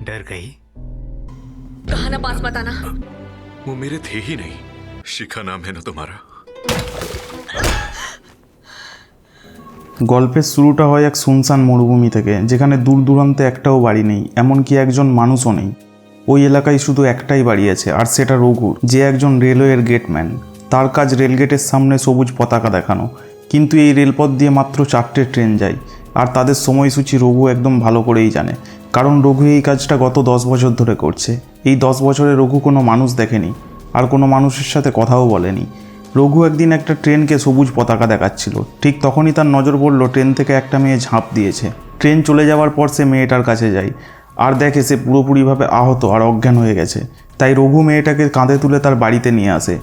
डर गई? कहा ना पास मत आना। वो मेरे थे ही नहीं। शिखा नाम है ना तुम्हारा? গল্পের শুরুটা হয় এক শুনশান মরুভূমি থেকে, যেখানে দূর দূরান্তে একটাও বাড়ি নেই, এমনকি একজন মানুষও নেই। ওই এলাকায় শুধু একটাই বাড়ি আছে, আর সেটা রঘুর, যে একজন রেলওয়ের গেটম্যান। তার কাজ রেলগেটের সামনে সবুজ পতাকা দেখানো। কিন্তু এই রেলপথ দিয়ে মাত্র 4টে ট্রেন যায়, আর তাদের সময়সূচি রঘু একদম ভালো করেই জানে, কারণ রঘু এই কাজটা গত 10 বছর ধরে করছে। এই 10 বছরে রঘু কোনো মানুষ দেখেনি, আর কোনো মানুষের সাথে কথাও বলেনি। রঘু একদিন একটা ট্রেনকে সবুজ পতাকা দেখাচ্ছিল। ঠিক তখনই তার নজর পড়ল ট্রেন থেকে একটা মেয়ে ঝাঁপ দিয়েছে। ট্রেন চলে যাওয়ার পর সে মেয়েটার কাছে যায়, আর দেখে সে পুরোপুরিভাবে আহত আর অজ্ঞান হয়ে গেছে। তাই রঘু মেয়েটাকে কাঁধে তুলে তার বাড়িতে নিয়ে আসে।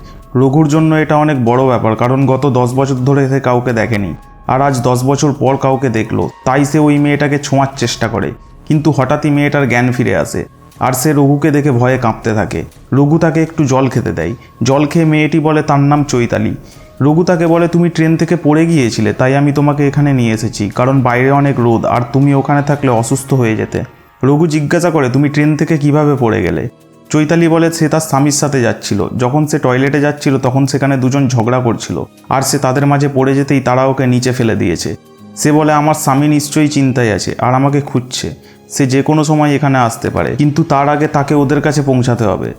রঘুর জন্য এটা অনেক বড় ব্যাপার, কারণ গত 10 বছর ধরে সে কাউকে দেখেনি, আর আজ 10 বছর পর কাউকে দেখলো। তাই সে ওই মেয়েটাকে ছোঁয়ার চেষ্টা করে, কিন্তু হঠাৎই মেয়েটার জ্ঞান ফিরে আসে, আর সে রঘুকে দেখে ভয়ে কাঁপতে থাকে। রঘু তাকে একটু জল খেতে দেয়। জল খেয়ে মেয়েটি বলে তার নাম চৈতালি। রঘু তাকে বলে, তুমি ট্রেন থেকে পড়ে গিয়েছিলে, তাই আমি তোমাকে এখানে নিয়ে এসেছি, কারণ বাইরে অনেক রোদ, আর তুমি ওখানে থাকলে অসুস্থ হয়ে যেতে। রঘু জিজ্ঞাসা করে, তুমি ট্রেন থেকে কিভাবে পড়ে গেলে? চৈতালি বলে সে তার স্বামীর সাথে যাচ্ছিল। যখন সে টয়লেটে যাচ্ছিল তখন সেখানে দুজন ঝগড়া করছিল, আর সে তাদের মাঝে পড়ে যেতেই তারা ওকে নিচে ফেলে দিয়েছে। সে বলে, আমার স্বামী নিশ্চয়ই চিন্তায় আছে আর আমাকে খুঁজছে। সে যে কোনো সময় এখানে আসতে পারে, কিন্তু তার আগে তাকে ওদের কাছে পৌঁছাতে হবে।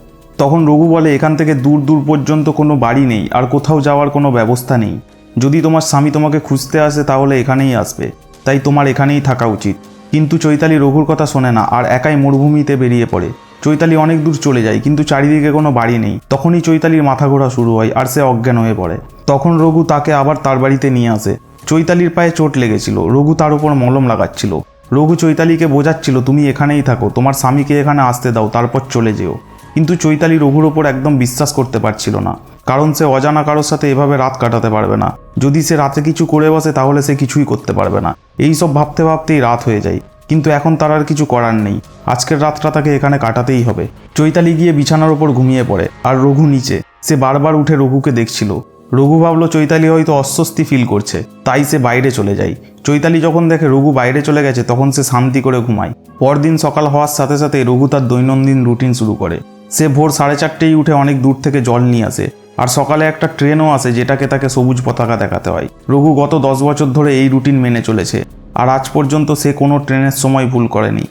তখন রঘু বলে, এখান থেকে দূর দূর পর্যন্ত কোনো বাড়ি নেই, আর কোথাও যাওয়ার কোনো ব্যবস্থা নেই। যদি তোমার স্বামী তোমাকে খুঁজতে আসে তাহলে এখানেই আসবে, তাই তোমার এখানেই থাকা উচিত। কিন্তু চৈতালি রঘুর কথা শোনে না, আর একাই মরুভূমিতে বেরিয়ে পড়ে। চৈতালি অনেক দূর চলে যায়, কিন্তু চারিদিকে কোনো বাড়ি নেই। তখনই চৈতালির মাথা ঘোরা শুরু হয়, আর সে অজ্ঞান হয়ে পড়ে। তখন রঘু তাকে আবার তার বাড়িতে নিয়ে আসে। চৈতালির পায়ে চোট লেগেছিল, রঘু তার উপর মলম লাগাচ্ছিল। রঘু চৈতালিকে বোঝাচ্ছিল, তুমি এখানেই থাকো, তোমার স্বামীকে এখানে আসতে দাও, তারপর চলে যেও। কিন্তু চৈতালি রঘুর ওপর একদম বিশ্বাস করতে পারছিল না, কারণ সে অজানা কারোর সাথে এভাবে রাত কাটাতে পারবে না। যদি সে রাতে কিছু করে বসে তাহলে সে কিছুই করতে পারবে না। এই সব ভাবতে ভাবতেই রাত হয়ে যায়, কিন্তু এখন তার আর কিছু করার নেই। আজকের রাতটা তাকে এখানে কাটাতেই হবে। চৈতালি গিয়ে বিছানার ওপর ঘুমিয়ে পড়ে, আর রঘু নিচে। সে বারবার উঠে রঘুকে দেখছিল। রঘু ভাবলো চৈতালি হয়তো অস্বস্তি ফিল করছে, তাই সে বাইরে চলে যায়। চৈতালি যখন দেখে রঘু বাইরে চলে গেছে তখন সে শান্তি করে ঘুমায়। পরদিন সকাল হওয়ার সাথে সাথে রঘু তার দৈনন্দিন রুটিন শুরু করে। সে ভোর 4:30টায় উঠে অনেক দূর থেকে জল নিয়ে আসে, আর সকালে একটা ট্রেনও আসে যেটাকে তাকে সবুজ পতাকা দেখাতে হয়। রঘু গত 10 বছর ধরে এই রুটিন মেনে চলেছে, আর আজ পর্যন্ত সে কোনো ট্রেনের সময় ভুল করেনি।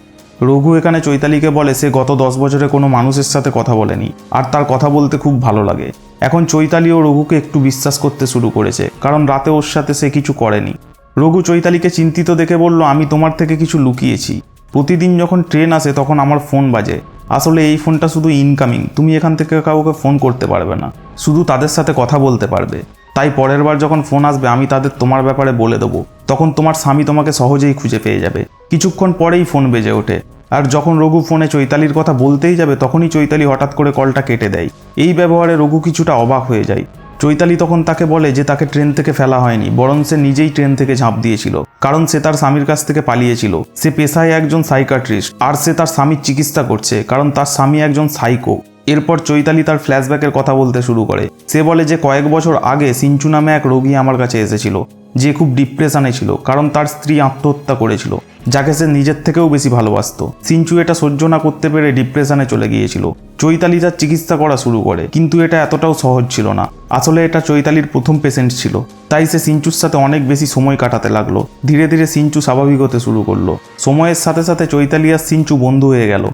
রঘু এখানে চৈতালিকে বলে সে গত 10 বছরে কোনো মানুষের সাথে কথা বলেনি, আর তার কথা বলতে খুব ভালো লাগে। এখন চৈতালি ও রঘুকে একটু বিশ্বাস করতে শুরু করেছে, কারণ রাতে ওর সাথে সে কিছু করেনি। রঘু চৈতালিকে চিন্তিত দেখে বলল, আমি তোমার থেকে কিছু লুকিয়েছি। প্রতিদিন যখন ট্রেন আসে তখন আমার ফোন বাজে। আসলে এই ফোনটা শুধু ইনকামিং, তুমি এখান থেকে কাউকে ফোন করতে পারবে না, শুধু তাদের সাথে কথা বলতে পারবে। তাই পরের বার যখন ফোন আসবে আমি তাদের তোমার ব্যাপারে বলে দেবো, তখন তোমার স্বামী তোমাকে সহজেই খুঁজে পেয়ে যাবে। কিছুক্ষণ পরেই ফোন বেজে ওঠে, আর যখন রঘু ফোনে চৈতালির কথা বলতেই যাবে তখনই চৈতালি হঠাৎ করে কলটা কেটে দেয়। এই ব্যবহারে রঘু কিছুটা অবাক হয়ে যায়। চৈতালি তখন তাকে বলে যে তাকে ট্রেন থেকে ফেলা হয়নি, বরং সে নিজেই ট্রেন থেকে ঝাঁপ দিয়েছিল, কারণ সে তার স্বামীর কাছ থেকে পালিয়েছিল। সে পেশায় একজন সাইকাট্রিস্ট, আর সে তার স্বামীর চিকিৎসা করছে, কারণ তার স্বামী একজন সাইকো। এরপর চৈতালি তার ফ্ল্যাশব্যাকের কথা বলতে শুরু করে। সে বলে যে কয়েক বছর আগে সিঞ্চু নামে এক রোগী আমার কাছে এসেছিল, যে খুব ডিপ্রেশনে ছিল, কারণ তার স্ত্রী আত্মহত্যা করেছিল, যাকে সে নিজের থেকেও বেশি ভালোবাসত। সিঞ্চু এটা সহ্য না করতে পেরে ডিপ্রেশনে চলে গিয়েছিল। চৈতালি তার চিকিৎসা করা শুরু করে, কিন্তু এটা এতটাও সহজ ছিল না। আসলে এটা চৈতালির প্রথম পেশেন্ট ছিল, তাই সে সিঞ্চুর সাথে অনেক বেশি সময় কাটাতে লাগলো। ধীরে ধীরে সিঞ্চু স্বাভাবিক হতে শুরু করলো। সময়ের সাথে সাথে চৈতালি আর সিঞ্চু বন্ধু হয়ে গেল।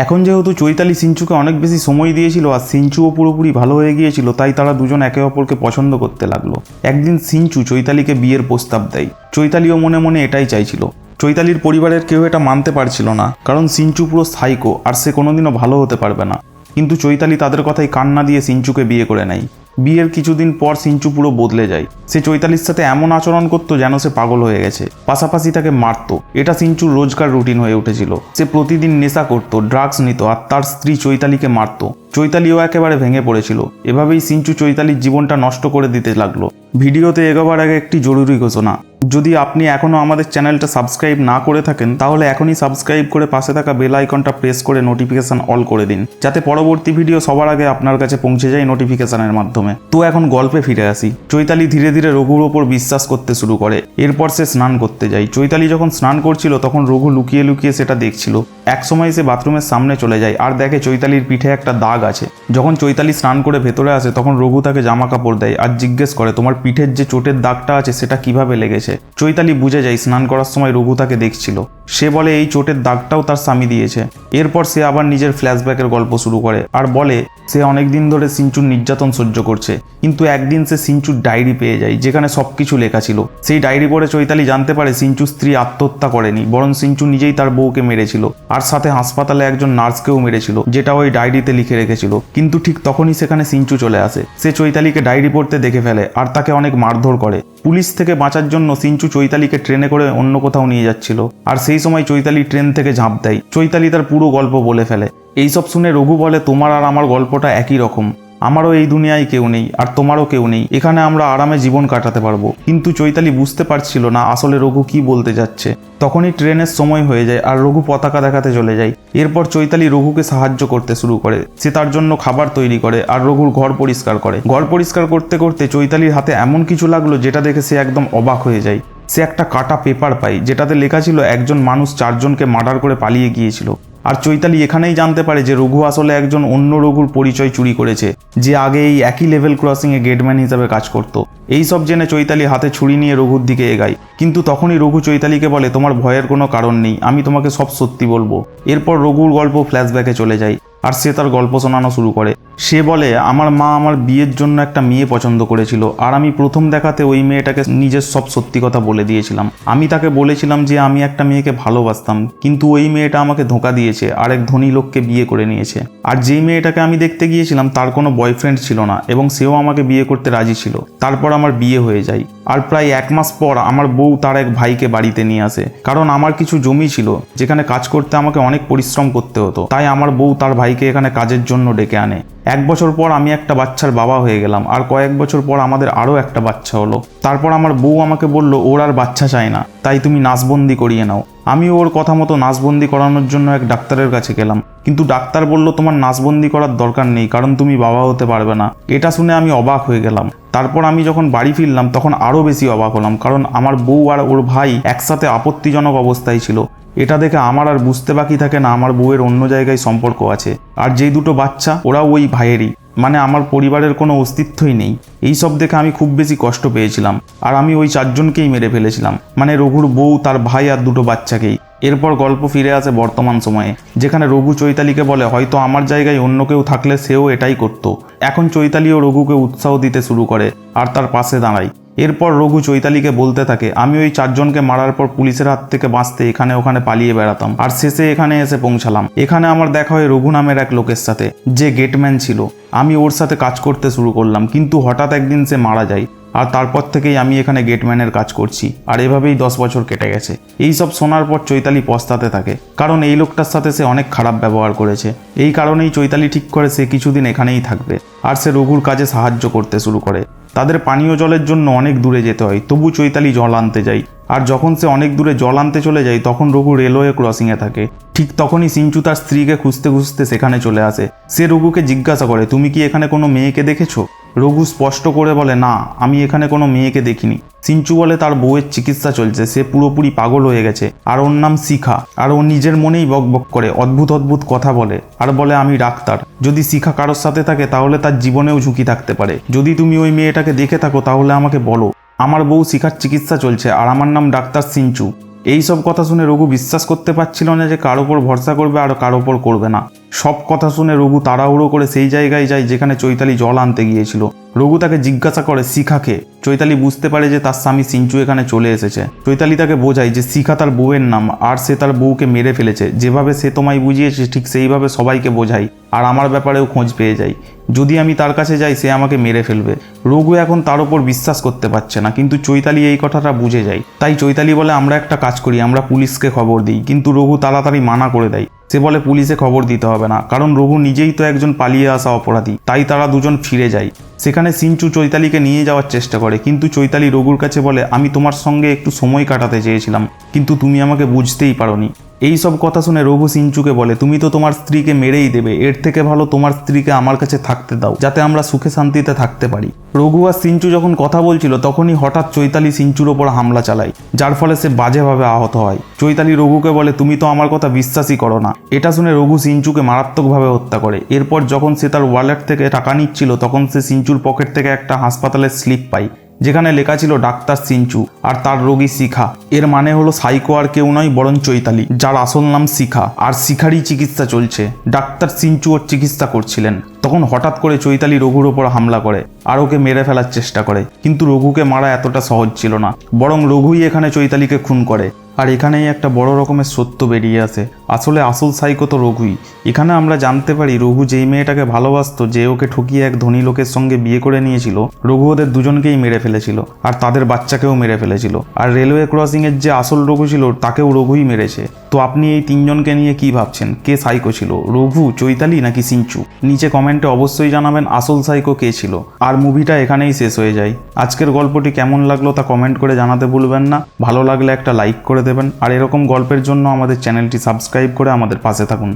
এখন যেহেতু চৈতালি সিঞ্চুকে অনেক বেশি সময় দিয়েছিল আর সিঞ্চুও পুরোপুরি ভালো হয়ে গিয়েছিল, তাই তারা দুজন একে অপরকে পছন্দ করতে লাগলো। একদিন সিঞ্চু চৈতালিকে বিয়ের প্রস্তাব দেয়। চৈতালিও মনে মনে এটাই চাইছিল। চৈতালির পরিবারের কেউ এটা মানতে পারছিল না, কারণ সিঞ্চু পুরো সাইকো, আর সে কোনোদিনও ভালো হতে পারবে না। কিন্তু চৈতালি তাদের কথায় কান না দিয়ে সিঞ্চুকে বিয়ে করে নেয়। বিয়ের কিছুদিন পর সিঞ্চু পুরো বদলে যায়। সে চৈতালির সাথে এমন আচরণ করতো যেন সে পাগল হয়ে গেছে, পাশাপাশি তাকে মারতো। এটা সিঞ্চুর রোজকার রুটিন হয়ে উঠেছিল। সে প্রতিদিন নেশা করতো, ড্রাগস নিত, আর তার স্ত্রী চৈতালিকে মারতো। চৈতালিও একেবারে ভেঙে পড়েছিল। এভাবেই সিঞ্চু চৈতালির জীবনটা নষ্ট করে দিতে লাগলো। ভিডিওতে এগোবার আগে একটি জরুরি ঘোষণা, যদি আপনি এখনও আমাদের চ্যানেলটা সাবস্ক্রাইব না করে থাকেন তাহলে এখনই সাবস্ক্রাইব করে পাশে থাকা বেল আইকনটা প্রেস করে নোটিফিকেশন অল করে দিন, যাতে পরবর্তী ভিডিও সবার আগে আপনার কাছে পৌঁছে যায় নোটিফিকেশনের মাধ্যমে। তো এখন গল্পে ফিরে আসি। চৈতালি ধীরে ধীরে রঘুর ওপর বিশ্বাস করতে শুরু করে। এরপর সে স্নান করতে যায়। চৈতালি যখন স্নান করছিল তখন রঘু লুকিয়ে লুকিয়ে সেটা দেখছিল। একসময় সে বাথরুমের সামনে চলে যায় আর দেখে চৈতালির পিঠে একটা দাগ আছে। যখন চৈতালি স্নান করে ভেতরে আসে তখন রঘু তাকে জামা কাপড় দেয় আর জিজ্ঞেস করে, তোমার পিঠের যে চোটের দাগটা আছে সেটা কিভাবে লেগেছে? চৈতালি বুঝে যায় স্নান করার সময় রঘু তাকে দেখছিল। সে বলে এই চোটের দাগটাও তার স্বামী দিয়েছে। এরপর সে আবার নিজের ফ্ল্যাশব্যাকের গল্প শুরু করে আর বলে সে অনেকদিন ধরে সিঞ্চুর নির্যাতন সহ্য করছে, কিন্তু একদিন সে সিঞ্চুর ডায়েরি পেয়ে যায় যেখানে সবকিছু লেখা ছিল। সেই ডায়েরি পড়ে চৈতালি জানতে পারে সিঞ্চুর স্ত্রী আত্মহত্যা করেনি, বরং সিঞ্চু নিজেই তার বউকে মেরেছিল আর সাথে হাসপাতালে একজন নার্সকেও মেরেছিল, যেটা ওই ডায়েরিতে লিখে রেখেছিল। কিন্তু ঠিক তখনই সেখানে সিঞ্চু চলে আসে। সে চৈতালিকে ডায়েরি পড়তে দেখে ফেলে আর তাকে অনেক মারধর করে। পুলিশ থেকে বাঁচার জন্য সিঞ্চু চৈতালিকে ট্রেনে করে অন্য কোথাও নিয়ে যাচ্ছিল আর সেই সময় চৈতালি ট্রেন থেকে ঝাঁপ দেয়। চৈতালি তার পুরো গল্প বলে ফেলে। এইসব শুনে রঘু বলে, তোমার আর আমার গল্পটা একই রকম। আমারও এই দুনিয়ায় কেউ নেই আর তোমারও কেউ নেই, এখানে আমরা আরামে জীবন কাটাতে পারবো। কিন্তু চৈতালি বুঝতে পারছিল না আসলে রঘু কি বলতে যাচ্ছে। তখনই ট্রেনের সময় হয়ে যায় আর রঘু পতাকা দেখাতে চলে যায়। এরপর চৈতালি রঘুকে সাহায্য করতে শুরু করে। সে তার জন্য খাবার তৈরি করে আর রঘুর ঘর পরিষ্কার করে। ঘর পরিষ্কার করতে করতে চৈতালির হাতে এমন কিছু লাগলো যেটা দেখে সে একদম অবাক হয়ে যায়। সে একটা কাটা পেপার পায় যেটাতে লেখা ছিল একজন মানুষ 4 জনকে মার্ডার করে পালিয়ে গিয়েছিল। আর চৈতালি এখানেই জানতে পারে যে রঘু আসলে একজন অন্য রঘুর পরিচয় চুরি করেছে, যে আগে এই একই লেভেল ক্রসিংয়ে গেটম্যান হিসাবে কাজ করত। এই সব জেনে চৈতালি হাতে ছুরি নিয়ে রঘুর দিকে এগায়। কিন্তু তখনই রঘু চৈতালিকে বলে, তোমার ভয়ের কোনো কারণ নেই, আমি তোমাকে সব সত্যি বলবো। এরপর রঘুর গল্প ফ্ল্যাশব্যাকে চলে যায় আর সে তার গল্প শোনানো শুরু করে। সে বলে, আমার মা আমার বিয়ের জন্য একটা মেয়ে পছন্দ করেছিল আর আমি প্রথম দেখাতে ওই মেয়েটাকে নিজের সব সত্যি কথা বলে দিয়েছিলাম। আমি তাকে বলেছিলাম যে আমি একটা মেয়েকে ভালোবাসতাম, কিন্তু ওই মেয়েটা আমাকে ধোঁকা দিয়েছে আর এক ধনী লোককে বিয়ে করে নিয়েছে। আর যেই মেয়েটাকে আমি দেখতে গিয়েছিলাম তার কোনো বয়ফ্রেন্ড ছিল না এবং সেও আমাকে বিয়ে করতে রাজি ছিল। তারপর আমার বিয়ে হয়ে যায় আর প্রায় 1 মাস পর আমার বউ তার এক ভাইকে বাড়িতে নিয়ে আসে। কারণ আমার কিছু জমি ছিল যেখানে কাজ করতে আমাকে অনেক পরিশ্রম করতে হতো, তাই আমার বউ তার ভাইকে এখানে কাজের জন্য ডেকে আনে। 1 বছর পর আমি একটা বাচ্চার বাবা হয়ে গেলাম আর কয়েক বছর পর আমাদের আরও একটা বাচ্চা হলো। তারপর আমার বউ আমাকে বলল ওর আর বাচ্চা চায় না, তাই তুমি নাসবন্দি করিয়ে নাও। আমি ওর কথা মতো নাসবন্দি করানোর জন্য এক ডাক্তারের কাছে গেলাম, কিন্তু ডাক্তার বলল তোমার নাসবন্দি করার দরকার নেই, কারণ তুমি বাবা হতে পারবে না। এটা শুনে আমি অবাক হয়ে গেলাম। তারপর আমি যখন বাড়ি ফিরলাম তখন আরও বেশি অবাক হলাম, কারণ আমার বউ আর ওর ভাই একসাথে আপত্তিজনক অবস্থায় ছিল। এটা দেখে আমার আর বুঝতে বাকি থাকে না আমার বউয়ের অন্য জায়গায় সম্পর্ক আছে। আর যেই দুটো বাচ্চা ওরাও ওই ভাইয়েরই, মানে আমার পরিবারের কোনো অস্তিত্বই নেই। এই সব দেখে আমি খুব বেশি কষ্ট পেয়েছিলাম আর আমি ওই 4 জনকেই মেরে ফেলেছিলাম, মানে রঘুর বউ, তার ভাই আর দুটো বাচ্চাকেই। এরপর গল্প ফিরে আসে বর্তমান সময়ে, যেখানে রঘু চৈতালিকে বলে হয়তো আমার জায়গায় অন্য কেউ থাকলে সেও এটাই করত। এখন চৈতালিও রঘুকে উৎসাহ দিতে শুরু করে আর তার পাশে দাঁড়ায়। এরপর রঘু চৈতালিকে বলতে থাকে, আমি ওই 4 জনকে মারার পর পুলিশের হাত থেকে বাঁচতে এখানে ওখানে পালিয়ে বেড়াতাম আর শেষে এখানে এসে পৌঁছালাম। এখানে আমার দেখা হয় রঘু নামের এক লোকের সাথে, যে গেটম্যান ছিল। আমি ওর সাথে কাজ করতে শুরু করলাম, কিন্তু হঠাৎ একদিন সে মারা যায় আর তারপর থেকেই আমি এখানে গেটম্যানের কাজ করছি। আর এভাবেই 10 বছর কেটে গেছে। এই সব শোনার পর চৈতালি পস্তাতে থাকে, কারণ এই লোকটার সাথে সে অনেক খারাপ ব্যবহার করেছে। এই কারণেই চৈতালি ঠিক করে সে কিছুদিন এখানেই থাকবে আর সে রঘুর কাজে সাহায্য করতে শুরু করে। তাদের পানীয় জলের জন্য অনেক দূরে যেতে হয়, তবু চৈতালি জল আনতে যায়। আর যখন সে অনেক দূরে জল আনতে চলে যায় তখন রঘু রেলওয়ে ক্রসিংয়ে থাকে। ঠিক তখনই সিঞ্চু তার স্ত্রীকে খুঁজতে খুঁজতে সেখানে চলে আসে। সে রঘুকে জিজ্ঞাসা করে, তুমি কি এখানে কোনো মেয়েকে দেখেছো? রঘু স্পষ্ট করে বলে, না, আমি এখানে কোনো মেয়েকে দেখিনি। সিঞ্চু বলে তার বউয়ের চিকিৎসা চলছে, সে পুরোপুরি পাগল হয়ে গেছে আর ওর নাম শিখা। আর ও নিজের মনেই বকবক করে, অদ্ভুত অদ্ভুত কথা বলে আর বলে আমি ডাক্তার, যদি শিখা কারোর সাথে থাকে তাহলে তার জীবনেও ঝুঁকি থাকতে পারে। যদি তুমি ওই মেয়েটাকে দেখে থাকো তাহলে আমাকে বলো। আমার বউ শিখার চিকিৎসা চলছে আর আমার নাম ডাক্তার সিঞ্চু। এই সব কথা শুনে রঘু বিশ্বাস করতে পারছিল না যে কার ওপর ভরসা করবে আর কার ওপর করবে না। সব কথা শুনে রঘু তাড়াহুড়ো করে সেই জায়গায় যায় যেখানে চৈতালি জল আনতে গিয়েছিল। রঘু তাকে জিজ্ঞাসা করে শিখাকে। চৈতালি বুঝতে পারে যে তার স্বামী সিঞ্চু এখানে চলে এসেছে। চৈতালি তাকে বোঝায় যে শিখা তার বউয়ের নাম আর সে তার বউকে মেরে ফেলেছে। যেভাবে সে তোমায় বুঝিয়েছে ঠিক সেইভাবে সবাইকে বোঝাই আর আমার ব্যাপারেও খোঁজ পেয়ে যাই। যদি আমি তার কাছে যাই সে আমাকে মেরে ফেলবে। রঘু এখন তার ওপর বিশ্বাস করতে পারছে না, কিন্তু চৈতালি এই কথাটা বুঝে যায়। তাই চৈতালি বলে আমরা একটা কাজ করি, আমরা পুলিশকে খবর দিই। কিন্তু রঘু তাড়াতাড়ি মানা করে দেয়। সে বলে পুলিশে খবর দিতে হবে না, কারণ রঘু নিজেই তো একজন পালিয়ে আসা অপরাধী। তাই তারা দুজন ফিরে যায়। সেখানে সিঞ্চু চৈতালিকে নিয়ে যাওয়ার চেষ্টা করে, কিন্তু চৈতালি রঘুর কাছে বলে, আমি তোমার সঙ্গে একটু সময় কাটাতে চেয়েছিলাম, কিন্তু তুমি আমাকে বুঝতেই পারোনি। এই সব কথা শুনে রঘু সিঞ্চুকে বলে, তুমি তো তোমার স্ত্রীকে মেরেই দেবে, এর থেকে ভালো তোমার স্ত্রীকে আমার কাছে থাকতে দাও, যাতে আমরা সুখে শান্তিতে থাকতে পারি। রঘু আর সিঞ্চু যখন কথা বলছিল তখনই হঠাৎ চৈতালি সিঞ্চুর ওপর হামলা চালায়, যার ফলে সে বাজেভাবে আহত হয়। চৈতালি রঘুকে বলে, তুমি তো আমার কথা বিশ্বাসই করো না। এটা শুনে রঘু সিঞ্চুকে মারাত্মকভাবে হত্যা করে। এরপর যখন সে তার ওয়ালেট থেকে টাকা নিচ্ছিল তখন সে সিঞ্চুর পকেট থেকে একটা হাসপাতালের স্লিপ পায়, যেখানে লেখা ছিল ডাক্তার সিঞ্চু আর তার রোগী শিখা। এর মানে হলো সাইকো আর কেউ নয় বরং চৈতালি, যার আসল নাম শিখা, আর শিখারই চিকিৎসা চলছে। ডাক্তার সিঞ্চু ওর চিকিৎসা করছিলেন। তখন হঠাৎ করে চৈতালি রঘুর ওপর হামলা করে আর ওকে মেরে ফেলার চেষ্টা করে, কিন্তু রঘুকে মারা এতটা সহজ ছিল না, বরং রঘুই এখানে চৈতালিকে খুন করে। আর এখানেই একটা বড় রকমের সত্য বেরিয়ে আসে, আসলে আসল সাইকো তো রঘুই। এখানে আমরা জানতে পারি রঘু যেই মেয়েটাকে ভালোবাসতো, যে ওকে ঠকিয়ে এক ধনী লোকের সঙ্গে বিয়ে করে নিয়েছিল, রঘু ওদের দুজনকেই মেরে ফেলেছিল আর তাদের বাচ্চাকেও মেরে ফেলেছিল। আর রেলওয়ে ক্রসিংয়ের যে আসল রঘু ছিল তাকেও রঘুই মেরেছে। তো আপনি এই তিনজনকে নিয়ে কি ভাবছেন, কে সাইকো ছিল, রঘু, চৈতালি নাকি সিঞ্চু? নিচে কমেন্টে অবশ্যই জানাবেন আসল সাইকো কে ছিল। আর মুভিটা এখানেই শেষ হয়ে যায়। আজকের গল্পটি কেমন লাগলো তা কমেন্ট করে জানাতে ভুলবেন না। ভালো লাগলে একটা লাইক করে দেবেন, আর এরকম গল্পের জন্য আমাদের চ্যানেলটি সাবস্ক্রাইব করে আমাদের পাশে থাকুন।